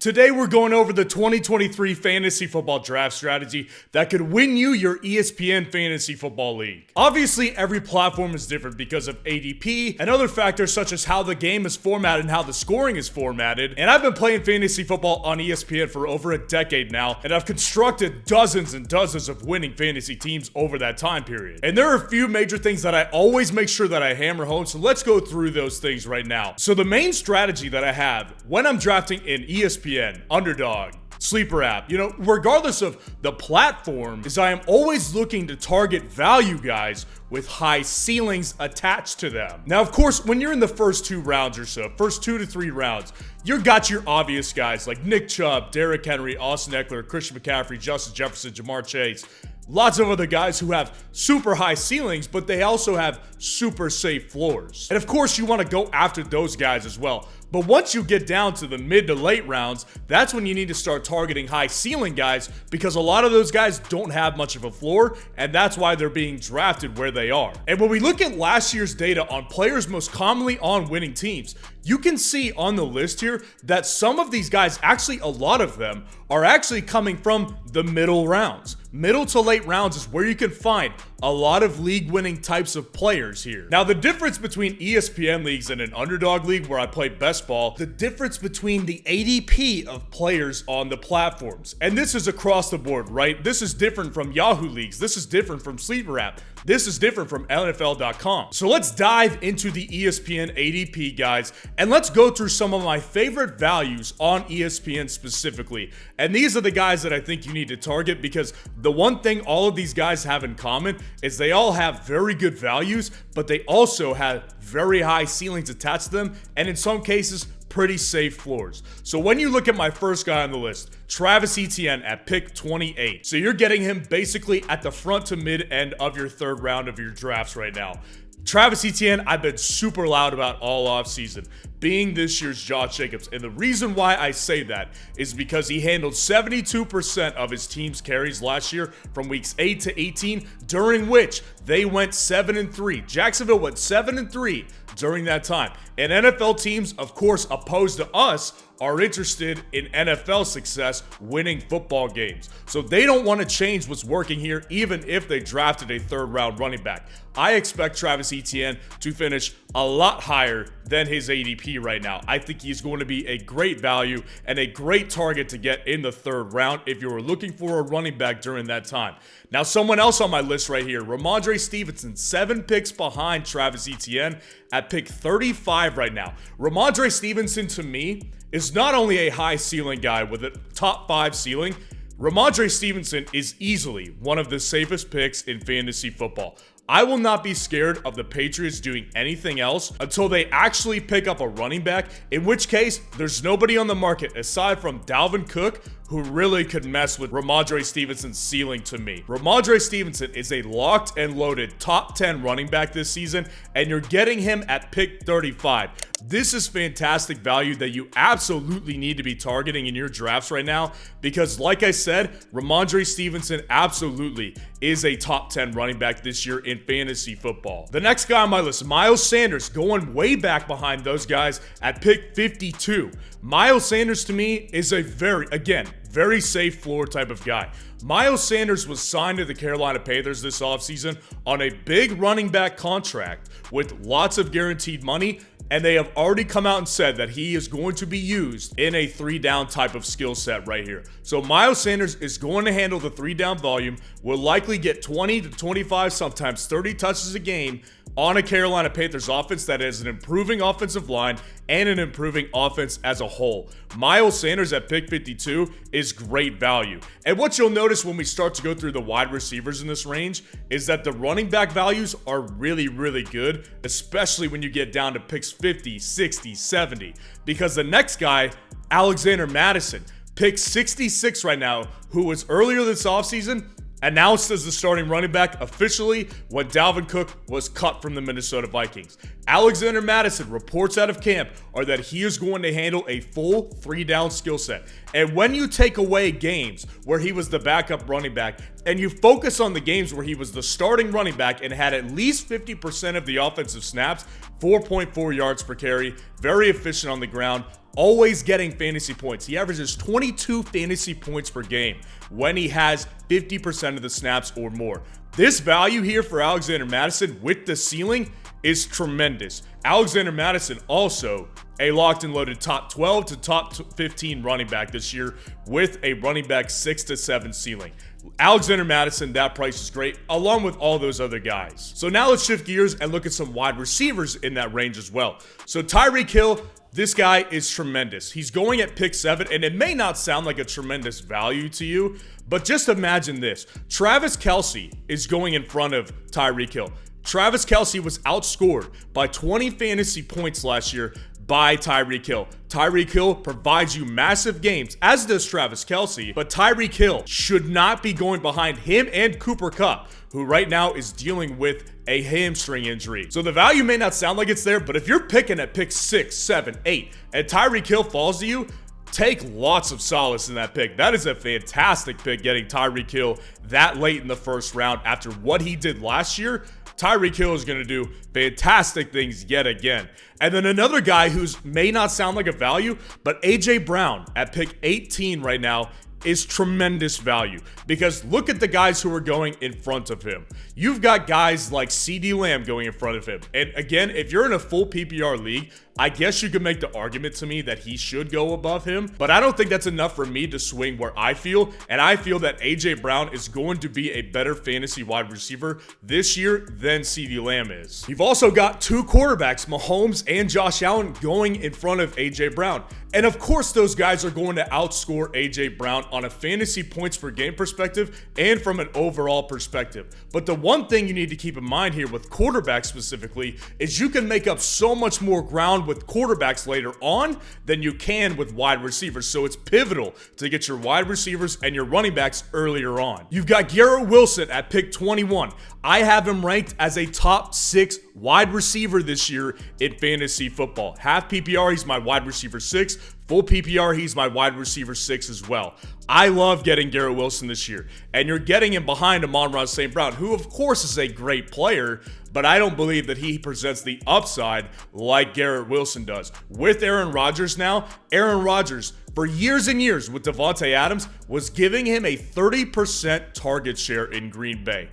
Today we're going over the 2023 fantasy football draft strategy that could win you your ESPN Fantasy Football League. Obviously, every platform is different because of ADP and other factors such as how the game is formatted and how the scoring is formatted. And I've been playing fantasy football on ESPN for over a decade now, and I've constructed dozens and dozens of winning fantasy teams over that time period. And there are a few major things that I always make sure that I hammer home, so let's go through those things right now. So the main strategy that I have when I'm drafting in ESPN, Underdog, Sleeper app, regardless of the platform, is I am always looking to target value guys with high ceilings attached to them. Now, of course, when you're in the first 2 rounds or so, first 2 to 3 rounds, you've got your obvious guys like Nick Chubb, Derrick Henry, Austin Eckler, Christian McCaffrey, Justin Jefferson, Jamar Chase. Lots of other guys who have super high ceilings, but they also have super safe floors. And of course, you want to go after those guys as well. But once you get down to the mid to late rounds, that's when you need to start targeting high ceiling guys, because a lot of those guys don't have much of a floor, and that's why they're being drafted where they are. And when we look at last year's data on players most commonly on winning teams, you can see on the list here that some of these guys, actually a lot of them, are actually coming from the middle rounds. Middle to late rounds is where you can find a lot of league-winning types of players here. Now, the difference between ESPN leagues and an underdog league where I play best ball, the difference between the ADP of players on the platforms. And this is across the board, right? This is different from Yahoo leagues. This is different from Sleeper app. This is different from NFL.com. So let's dive into the ESPN ADP, guys, and let's go through some of my favorite values on ESPN specifically. And these are the guys that I think you need to target, because the one thing all of these guys have in common is they all have very good values, but they also have very high ceilings attached to them, and in some cases, pretty safe floors. So when you look at my first guy on the list, Travis Etienne at pick 28. So you're getting him basically at the front to mid end of your 3rd round of your drafts right now. Travis Etienne, I've been super loud about all offseason, being this year's Josh Jacobs. And the reason why I say that is because he handled 72% of his team's carries last year from weeks 8 to 18, during which they went 7-3. Jacksonville went 7-3 during that time. And NFL teams, of course, opposed to us, are interested in NFL success, winning football games. So they don't want to change what's working here, even if they drafted a 3rd round running back. I expect Travis Etienne to finish a lot higher than his ADP right now. I think he's going to be a great value and a great target to get in the 3rd round if you were looking for a running back during that time. Now, someone else on my list right here, Ramondre Stevenson, 7 picks behind Travis Etienne at pick 35 right now. Ramondre Stevenson, to me, is not only a high ceiling guy with a top 5 ceiling, Ramondre Stevenson is easily one of the safest picks in fantasy football. I will not be scared of the Patriots doing anything else until they actually pick up a running back, in which case there's nobody on the market aside from Dalvin Cook who really could mess with Ramondre Stevenson's ceiling to me. Ramondre Stevenson is a locked and loaded top 10 running back this season, and you're getting him at pick 35. This is fantastic value that you absolutely need to be targeting in your drafts right now, because like I said, Ramondre Stevenson absolutely is a top 10 running back this year in fantasy football. The next guy on my list, Miles Sanders, going way back behind those guys at pick 52. Miles Sanders to me is a very safe floor type of guy. Miles Sanders was signed to the Carolina Panthers this offseason on a big running back contract with lots of guaranteed money, and they have already come out and said that he is going to be used in a 3-down type of skill set right here. So Miles Sanders is going to handle the 3-down volume, will likely get 20 to 25, sometimes 30 touches a game on a Carolina Panthers offense that is an improving offensive line and an improving offense as a whole. Miles Sanders at pick 52 is great value. And what you'll notice when we start to go through the wide receivers in this range is that the running back values are really, really good, especially when you get down to picks 50, 60, 70. Because the next guy, Alexander Madison, pick 66 right now, who was earlier this offseason announced as the starting running back officially when Dalvin Cook was cut from the Minnesota Vikings. Alexander Madison reports out of camp are that he is going to handle a full 3-down skill set. And when you take away games where he was the backup running back and you focus on the games where he was the starting running back and had at least 50% of the offensive snaps, 4.4 yards per carry, very efficient on the ground, always getting fantasy points. He averages 22 fantasy points per game when he has 50% of the snaps or more. This value here for Alexander Madison with the ceiling is tremendous. Alexander Madison also a locked and loaded top 12 to top 15 running back this year with a running back 6 to 7 ceiling. Alexander Madison, that price is great, along with all those other guys. So now let's shift gears and look at some wide receivers in that range as well. So Tyreek Hill, this guy is tremendous. He's going at pick 7, and it may not sound like a tremendous value to you, but just imagine this. Travis Kelce is going in front of Tyreek Hill. Travis Kelce was outscored by 20 fantasy points last year by Tyreek Hill. Tyreek Hill provides you massive games, as does Travis Kelce, but Tyreek Hill should not be going behind him and Cooper Kupp, who right now is dealing with a hamstring injury. So the value may not sound like it's there, but if you're picking at pick 6, 7, 8, and Tyreek Hill falls to you, take lots of solace in that pick. That is a fantastic pick, getting Tyreek Hill that late in the first round after what he did last year. Tyreek Hill is going to do fantastic things yet again. And then another guy who's may not sound like a value, but AJ Brown at pick 18 right now is tremendous value, because look at the guys who are going in front of him. You've got guys like CeeDee Lamb going in front of him. And again, if you're in a full PPR league, I guess you could make the argument to me that he should go above him, but I don't think that's enough for me to swing where I feel, and I feel that AJ Brown is going to be a better fantasy wide receiver this year than CeeDee Lamb is. You've also got two quarterbacks, Mahomes and Josh Allen, going in front of AJ Brown. And of course, those guys are going to outscore AJ Brown on a fantasy points per game perspective and from an overall perspective. But the one thing you need to keep in mind here with quarterbacks specifically is you can make up so much more ground with quarterbacks later on than you can with wide receivers. So it's pivotal to get your wide receivers and your running backs earlier on. You've got Garrett Wilson at pick 21. I have him ranked as a top 6 wide receiver this year in fantasy football. Half PPR, he's my wide receiver 6. Full PPR, he's my wide receiver 6 as well. I love getting Garrett Wilson this year, and you're getting him behind Amon-Ra St. Brown, who of course is a great player, but I don't believe that he presents the upside like Garrett Wilson does. With Aaron Rodgers now, Aaron Rodgers, for years and years with Davante Adams, was giving him a 30% target share in Green Bay.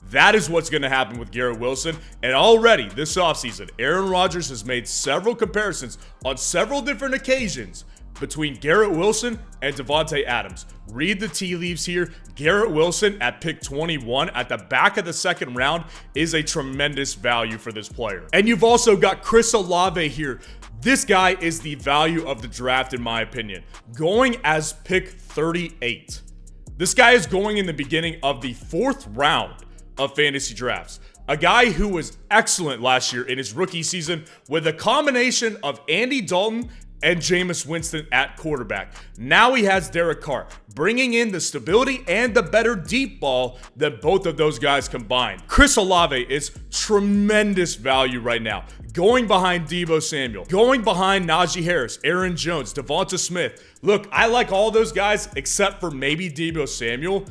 That is what's going to happen with Garrett Wilson. And already this offseason, Aaron Rodgers has made several comparisons on several different occasions between Garrett Wilson and Davante Adams. Read the tea leaves here. Garrett Wilson at pick 21 at the back of the second round is a tremendous value for this player. And you've also got Chris Olave here. This guy is the value of the draft in my opinion, going as pick 38. This guy is going in the beginning of the 4th round of fantasy drafts. A guy who was excellent last year in his rookie season with a combination of Andy Dalton and Jameis Winston at quarterback. Now he has Derek Carr, bringing in the stability and the better deep ball than both of those guys combined. Chris Olave is tremendous value right now, going behind Deebo Samuel, going behind Najee Harris, Aaron Jones, Devonta Smith. Look, I like all those guys except for maybe Deebo Samuel,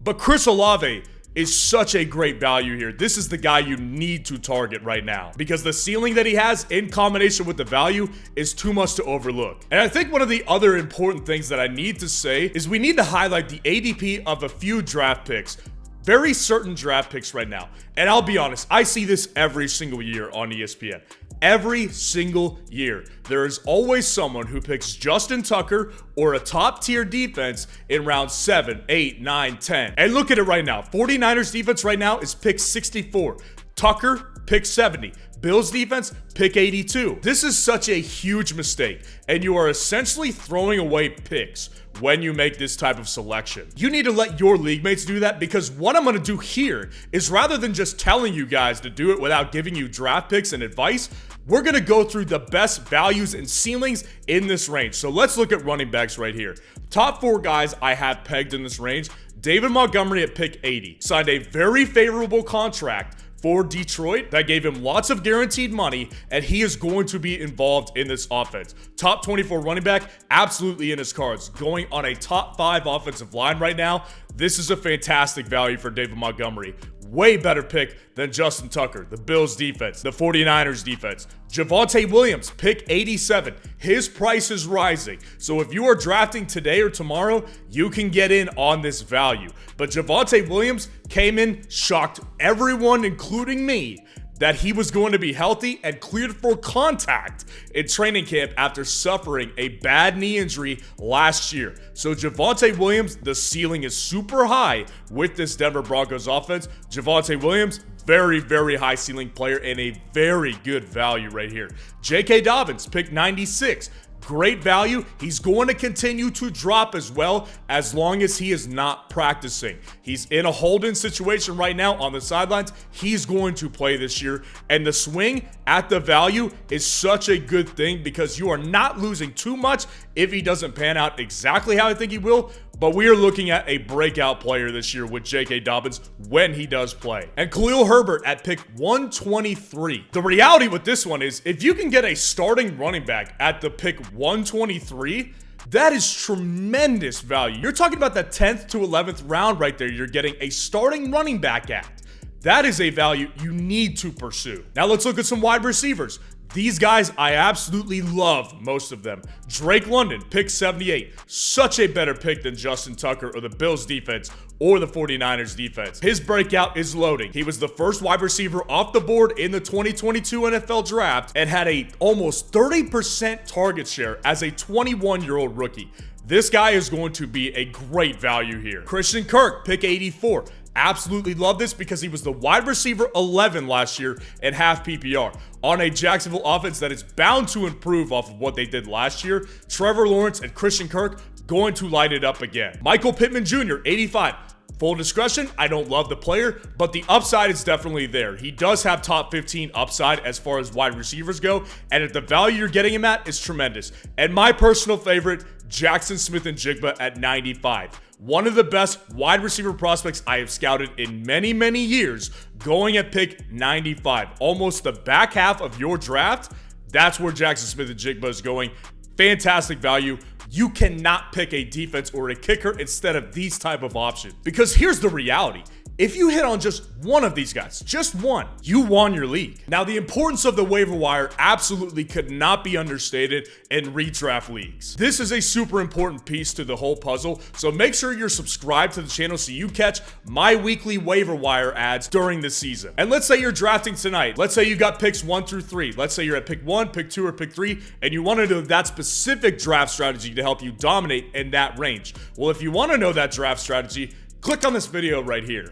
but Chris Olave is such a great value here. This is the guy you need to target right now because the ceiling that he has in combination with the value is too much to overlook. And I think one of the other important things that I need to say is we need to highlight the ADP of a few draft picks. Very certain draft picks right now. And I'll be honest, I see this every single year on ESPN. Every single year, there is always someone who picks Justin Tucker or a top-tier defense in round 7, 8, 9, 10. And look at it right now. 49ers defense right now is pick 64. Tucker, pick 70. Bills defense, pick 82. This is such a huge mistake, and you are essentially throwing away picks when you make this type of selection. You need to let your league mates do that because what I'm going to do here is rather than just telling you guys to do it without giving you draft picks and advice, we're going to go through the best values and ceilings in this range. So let's look at running backs right here. Top 4 guys I have pegged in this range. David Montgomery at pick 80. Signed a very favorable contract for Detroit that gave him lots of guaranteed money, and he is going to be involved in this offense. Top 24 running back, absolutely in his cards. Going on a top 5 offensive line right now, this is a fantastic value for David Montgomery. Way better pick than Justin Tucker, the Bills defense, the 49ers defense. Javonte Williams, pick 87. His price is rising. So if you are drafting today or tomorrow, you can get in on this value. But Javonte Williams came in, shocked everyone, including me, that he was going to be healthy and cleared for contact in training camp after suffering a bad knee injury last year. So Javonte Williams, the ceiling is super high with this Denver Broncos offense. Javonte Williams, very, very high ceiling player and a very good value right here. J.K. Dobbins, pick 96. Great value. He's going to continue to drop as well as long as he is not practicing. He's in a hold-in situation right now on the sidelines. He's going to play this year. And the swing at the value is such a good thing because you are not losing too much if he doesn't pan out exactly how I think he will. But we are looking at a breakout player this year with J.K. Dobbins when he does play. And Khalil Herbert at pick 123. The reality with this one is if you can get a starting running back at the pick 123, that is tremendous value. You're talking about the 10th to 11th round right there. You're getting a starting running back at. That is a value you need to pursue. Now let's look at some wide receivers. These guys, I absolutely love most of them. Drake London, pick 78. Such a better pick than Justin Tucker or the Bills defense or the 49ers defense. His breakout is loading. He was the first wide receiver off the board in the 2022 NFL draft and had a almost 30% target share as a 21-year-old rookie. This guy is going to be a great value here. Christian Kirk, pick 84. Absolutely love this because he was the wide receiver 11 last year in half PPR. On a Jacksonville offense that is bound to improve off of what they did last year, Trevor Lawrence and Christian Kirk going to light it up again. Michael Pittman Jr., 85. Full discretion, I don't love the player, but the upside is definitely there. He does have top 15 upside as far as wide receivers go, and at the value you're getting him at is tremendous. And my personal favorite, Jackson Smith-Njigba at 95. One of the best wide receiver prospects I have scouted in many, many years, going at pick 95. Almost the back half of your draft, that's where Jackson Smith-Njigba is going. Fantastic value. You cannot pick a defense or a kicker instead of these type of options. Because here's the reality. If you hit on just one of these guys, just one, you won your league. Now, the importance of the waiver wire absolutely could not be understated in redraft leagues. This is a super important piece to the whole puzzle, so make sure you're subscribed to the channel so you catch my weekly waiver wire ads during the season. And let's say you're drafting tonight. Let's say you got picks 1 through 3. Let's say you're at pick 1, pick 2, or pick 3, and you want to know that specific draft strategy to help you dominate in that range. Well, if you want to know that draft strategy, click on this video right here.